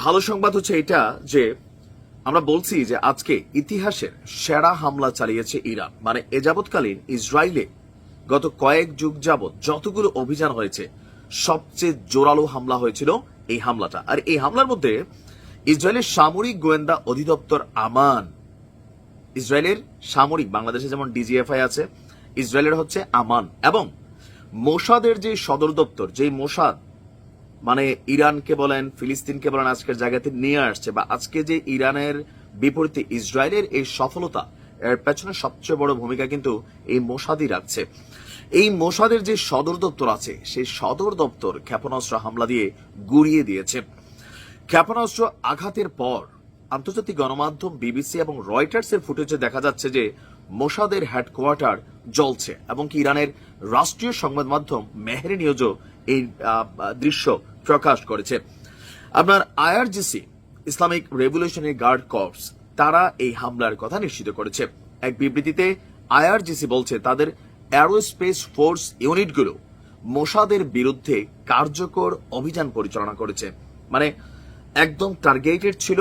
ভালো সংবাদ হচ্ছে এটা যে আমরা বলছি যে আজকে ইতিহাসের সেরা হামলা চালিয়েছে ইরান। মানে এ যাবৎকালীন ইসরায়েলে গত কয়েক যুগ যাবৎ যতগুলো অভিযান হয়েছে সবচেয়ে জোরালো হামলা হয়েছিল এই হামলাটা। আর এই হামলার মধ্যে ইসরায়েলের সামরিক গোয়েন্দা অধিদপ্তর আমান, ইসরায়েলের সামরিক, বাংলাদেশে যেমন ডিজিএফআই আছে, ইসরায়েলের হচ্ছে আমান, এবং মোসাদের যে সদর দপ্তর, যে মোসাদ মানে ইরানকে বলেন ফিলিস্তিনকে বলেন আজকের জায়গাতে নিয়ে আসছে, বা আজকে যে ইরানের বিপরীতে ইসরায়েলের এই সফলতা, এর পেছনে সবচেয়ে বড় ভূমিকা কিন্তু এই মোসাদই রাখছে। এই মোসাদের যে সদর দপ্তর আছে সেই সদর দপ্তর ক্ষেপণাস্ত্র হামলা দিয়ে গুড়িয়ে দিয়েছে। ক্ষেপণাস্ত্র আঘাতের পর আন্তর্জাতিক গণমাধ্যম বিবিসি এবং রয়টার্সের ফুটেজে দেখা যাচ্ছে যে মোসাদের হেডকোয়ার্টার জ্বলছে, এবং কি ইরানের রাষ্ট্রীয় সংবাদ মাধ্যম মেহরে নিউজও এই দৃশ্য প্রকাশ করেছে। আপনার IRGC, Islamic revolutionary guard corps, তারা এই হামলার কথা নিশ্চিত করেছে। এক বিবৃতিতে আইআরজিসি বলছে তাদের অ্যারোস্পেস ফোর্স ইউনিটগুলো মোসাদের বিরুদ্ধে কার্যকর অভিযান পরিচালনা করেছে। মানে একদম টার্গেটেড ছিল,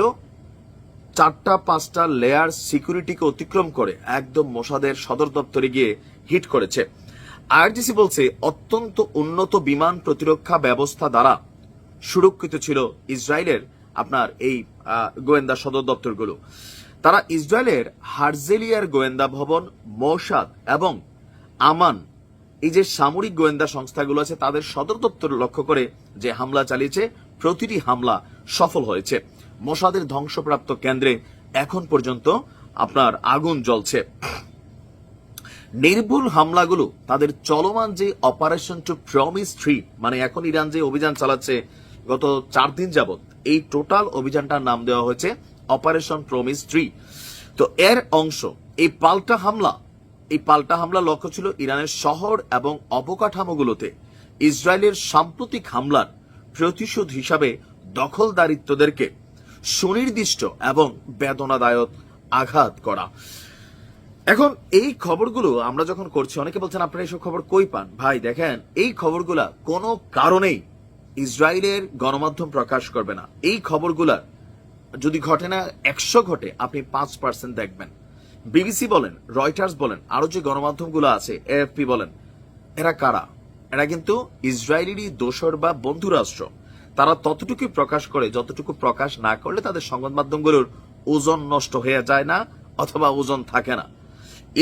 4-5টা লেয়ার সিকিউরিটিকে অতিক্রম করে একদম মোসাদের সদর দপ্তরে গিয়ে হিট করেছে। আইআরজিসি বলছে অত্যন্ত উন্নত বিমান প্রতিরক্ষা ব্যবস্থা দ্বারা সুরক্ষিত ছিল ইসরায়েলের আপনার এই গোয়েন্দা সদর দপ্তরগুলো। তারা ইসরায়েলের হারজেলিয়ার গোয়েন্দা ভবন, মোসাদ এবং আমান, এই যে সামরিক গোয়েন্দা সংস্থাগুলো আছে তাদের সদর দপ্তর লক্ষ্য করে যে হামলা চালিয়েছে, প্রতিটি হামলা সফল হয়েছে। মোসাদের ধ্বংসপ্রাপ্ত কেন্দ্রে এখন পর্যন্ত আপনার আগুন জ্বলছে। নির্ভুল হামলাগুলো তাদের চলমান যে অপারেশন টু প্রমিস 3, মানে এখন ইরান যে অভিযান চালাচ্ছে গত 4 দিন যাবত, এই টোটাল অভিযানটার নাম দেওয়া হয়েছে অপারেশন প্রমিস 3। তো এর অংশ এই পাল্টা হামলা লক্ষ্য ছিল ইরানের শহর এবং অবকাঠামোগুলোতে ইসরায়েলের সাম্প্রতিক হামলার প্রতিশোধ হিসাবে দখলদারিত্বদেরকে সুনির্দিষ্ট এবং বেদনাদায়ক আঘাত করা। এখন এই খবরগুলো আমরা যখন করছি, অনেকে বলছেন আপনারা এইসব খবর কই পান? ভাই দেখেন, এই খবরগুলা কোনো কারণেই ইসরায়েলের গণমাধ্যম প্রকাশ করবে না। এই খবরগুলা যদি ঘটে না 100 ঘটে, আপনি 5% দেখবেন। বিবিসি বলেন, রয়টার্স বলেন, আরো যে গণমাধ্যমগুলো আছে, এএফপি বলেন, এরা কারা? এরা কিন্তু ইসরায়েলেরই দোসর বা বন্ধু রাষ্ট্র। তারা ততটুকুই প্রকাশ করে যতটুকু প্রকাশ না করলে তাদের সংবাদ মাধ্যমগুলোর ওজন নষ্ট হয়ে যায় না, অথবা ওজন থাকে না।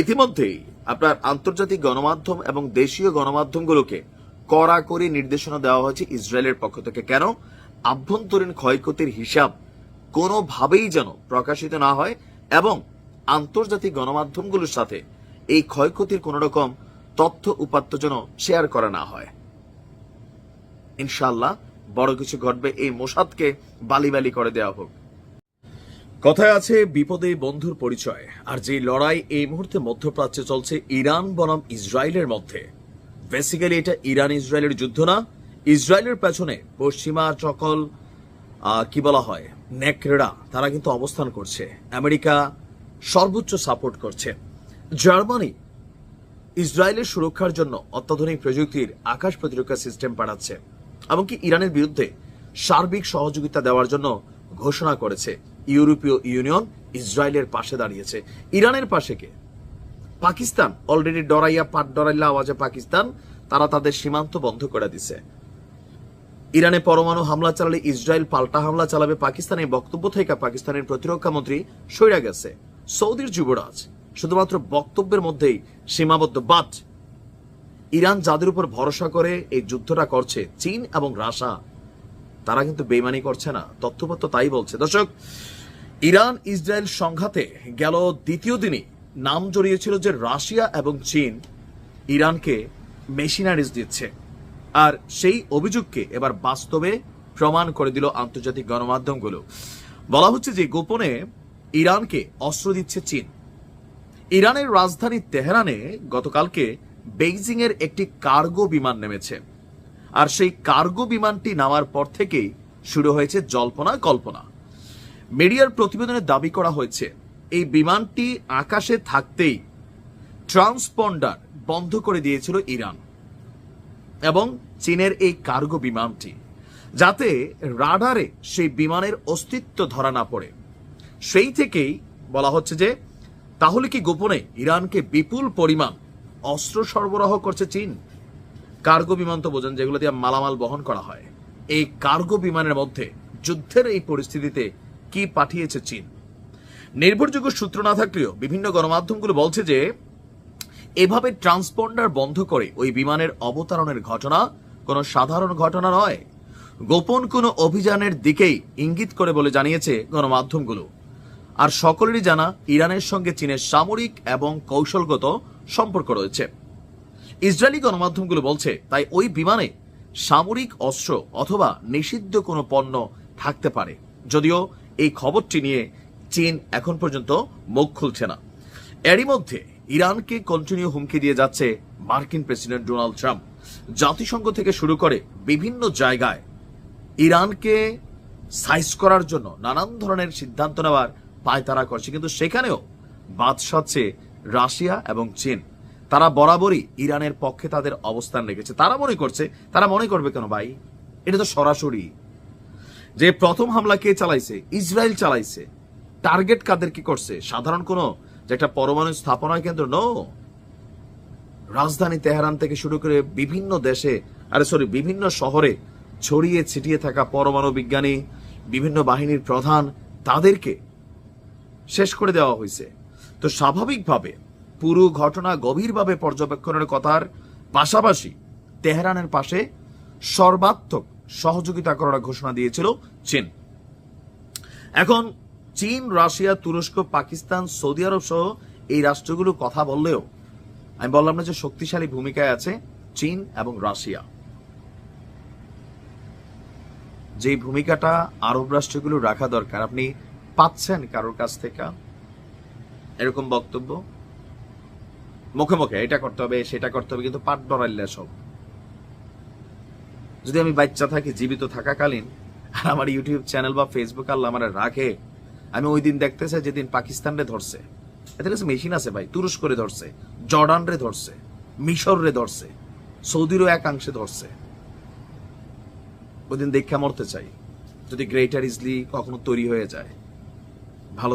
ইতিমধ্যেই আপনার আন্তর্জাতিক গণমাধ্যম এবং দেশীয় গণমাধ্যমগুলোকে কড়াকড়ি নির্দেশনা দেওয়া হয়েছে ইসরায়েলের পক্ষ থেকে। কেন? আভ্যন্তরীণ ক্ষয়ক্ষতির হিসাব কোনোভাবেই যেন প্রকাশিত না হয়, এবং আন্তর্জাতিক গণমাধ্যমগুলোর সাথে এই ক্ষয়ক্ষতির কোন রকম তথ্য উপাত্ত যেন শেয়ার করা না হয়। ইনশাআল্লাহ বড় কিছু ঘটবে, এই মোসাদকে বালি করে দেওয়া হোক। কথায় আছে বিপদে বন্ধুর পরিচয়। আর যে লড়াই এই মুহূর্তে মধ্যপ্রাচ্যে চলছে ইরান বনাম ইসরায়েলের মধ্যে, বেসিক্যালি এটা ইরান ইসরায়েলের যুদ্ধ না। ইসরায়েলের পেছনে পশ্চিমা সকল কি বলা হয় নেকড়েরা, তারা কিন্তু অবস্থান করছে। আমেরিকা সর্বোচ্চ সাপোর্ট করছে। জার্মানি ইসরায়েলের সুরক্ষার জন্য অত্যাধুনিক প্রযুক্তির আকাশ প্রতিরক্ষা সিস্টেম পাঠাচ্ছে, এমনকি ইরানের বিরুদ্ধে সার্বিক সহযোগিতা দেওয়ার জন্য ঘোষণা করেছে। ইউরোপীয় ইউনিয়ন ইসরায়েলের পাশে দাঁড়িয়েছে। ইরানের পাশে কে? পাকিস্তান অলরেডি ডরাইল্লা আওয়াজে পাকিস্তান তারা তাদের সীমান্ত বন্ধ করে দিছে। ইরানে পরমাণু হামলা চালালে ইসরায়েল পাল্টা হামলা চালাবে পাকিস্তানের বক্তব্য থেকে পাকিস্তানের প্রতিরক্ষা মন্ত্রী সইরা গেছে। সৌদির যুবরাজ শুধুমাত্র বক্তব্যের মধ্যেই সীমাবদ্ধ। বাট ইরান যাদের উপর ভরসা করে এই যুদ্ধটা করছে, চীন এবং রাশিয়া, তারা কিন্তু বেইমানি করছে না। তথ্যপত্র তাই বলছে। দর্শক, ইরান ইসরায়েল সংঘাতে গেল দ্বিতীয় দিনই নাম জড়িয়েছিল যে রাশিয়া এবং চীন ইরানকে মেশিনারিজ দিচ্ছে, আর সেই অভিযোগকে এবার বাস্তবে প্রমাণ করে দিল আন্তর্জাতিক গণমাধ্যমগুলো। বলা হচ্ছে যে গোপনে ইরানকে অস্ত্র দিচ্ছে চীন। ইরানের রাজধানী তেহরানে গতকালকে বেইজিং এর একটি কার্গো বিমান নেমেছে, আর সেই কার্গো বিমানটি নামার পর থেকেই শুরু হয়েছে জল্পনা কল্পনা। মিডিয়ার প্রতিবেদনে দাবি করা হয়েছে এই বিমানটি আকাশে থাকতেই ট্রান্সপন্ডার বন্ধ করে দিয়েছিল ইরান এবং চীনের এই কার্গো বিমানটি, যাতে রাডারে সেই বিমানের অস্তিত্ব ধরা না পড়ে। সেই থেকেই বলা হচ্ছে যে তাহলে কি গোপনে ইরানকে বিপুল পরিমাণ অস্ত্র সরবরাহ করছে চীন? কার্গো বিমান তো বোঝেন, যেগুলো দিয়ে মালামাল বহন করা হয়। এই কার্গো বিমানের মধ্যে যুদ্ধের এই পরিস্থিতিতে কি পাঠিয়েছে চীন? নির্ভরযোগ্য সূত্র না থাকলেও বিভিন্ন গণমাধ্যমগুলো বলছে যে এভাবে ট্রান্সপন্ডার বন্ধ করে ওই বিমানের অবতরণের ঘটনা কোনো সাধারণ ঘটনা নয়, গোপন কোনো অভিযানের দিকেই ইঙ্গিত করে বলে জানিয়েছে গণমাধ্যমগুলো। আর সকলেরই জানা ইরানের সঙ্গে চীনের সামরিক এবং কৌশলগত সম্পর্ক রয়েছে। ইসরায়েলি গণমাধ্যমগুলো বলছে তাই ওই বিমানে সামরিক অস্ত্র অথবা নিষিদ্ধ কোনো পণ্য থাকতে পারে, যদিও এই খবরটি নিয়ে চীন এখন পর্যন্ত মুখ খুলছে না। এরই মধ্যে ইরানকে কন্টিনিউ হুমকি দিয়ে যাচ্ছে মার্কিন প্রেসিডেন্ট ডোনাল্ড ট্রাম্প। জাতিসংঘ থেকে শুরু করে বিভিন্ন জায়গায় ইরানকে সাইজ করার জন্য নানান ধরনের সিদ্ধান্ত নেওয়ার পায়তারা করছে, কিন্তু সেখানেও বাদ সাধছে রাশিয়া এবং চীন। তারা বরাবরই ইরানের পক্ষে তাদের অবস্থান রেখেছে। তারা মনে করবে কেন ভাই? এটা তো সরাসরি যে প্রথম হামলা কে চালাইছে? ইসরায়েল চালাইছে। টার্গেট কাদের কি করছে? সাধারণ কোনো যে একটা পরমাণু স্থাপনা কেন্দ্র নো, রাজধানী তেহরান থেকে শুরু করে বিভিন্ন দেশে বিভিন্ন শহরে ছড়িয়ে ছিটিয়ে থাকা পরমাণু বিজ্ঞানী, বিভিন্ন বাহিনীর প্রধান, তাদেরকে শেষ করে দেওয়া হয়েছে। তো স্বাভাবিকভাবে পুরো ঘটনা গভীরভাবে পর্যবেক্ষণের কথার পাশাপাশি তেহরানের পাশে সর্বাত্মক সহযোগিতা করার ঘোষণা দিয়েছিল চীন। এখন চীন, রাশিয়া, তুরস্ক, পাকিস্তান, সৌদি আরব সহ এই রাষ্ট্রগুলো কথা বললেও আমি বললাম না যে শক্তিশালী ভূমিকায় আছে চীন এবং রাশিয়া। যে ভূমিকাটা আরব রাষ্ট্রগুলো রাখা দরকার, আপনি পাচ্ছেন কারোর কাছ থেকে এরকম বক্তব্য? মুখে মুখে এটা করতে হবে সেটা করতে হবে, কিন্তু পাট ডরাইলে সব। যদি আমি বাচ্চা থাকি, জীবিত থাকাকালীন, আর আমার ইউটিউব চ্যানেল বা ফেসবুক আল্লাহ আমার রাখে, আমি ওই দিন দেখতে চাই যেদিন পাকিস্তান রে ধরছে, এদের কাছে মেশিন আছে ভাই, তুরস্ক রে ধরছে, জর্ডান রে ধরছে, মিশর রে ধরছে, সৌদিরও একাংশে ধরছে। ওই দিন দেখা মরতে চাই যদি গ্রেটার ইজলি কখনো তৈরি হয়ে যায়। ভালো